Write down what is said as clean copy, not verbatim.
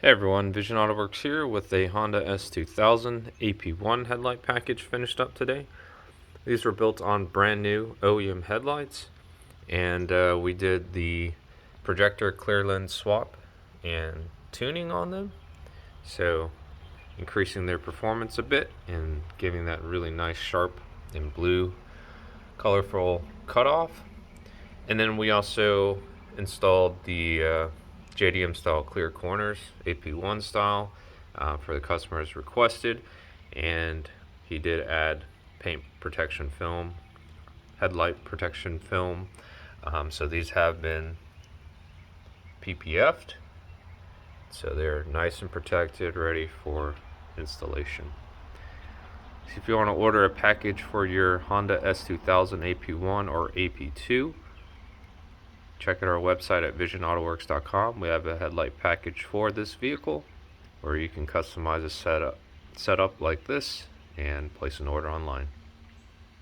Hey everyone, VisionAutoworks here with a Honda S2000 AP1 headlight package finished up today. These were built on brand new OEM headlights, and we did the projector clear lens swap and tuning on them, so increasing their performance a bit and giving that really nice sharp and blue colorful cutoff. And then we also installed the JDM style clear corners, AP1 style, for the customers requested, and he did add paint protection film, headlight protection film. So these have been PPF'd, so they're nice and protected, ready for installation. So if you want to order a package for your Honda S2000 AP1 or AP2, check out our website at VisionAutoworks.com. We have a headlight package for this vehicle where you can customize a setup like this and place an order online.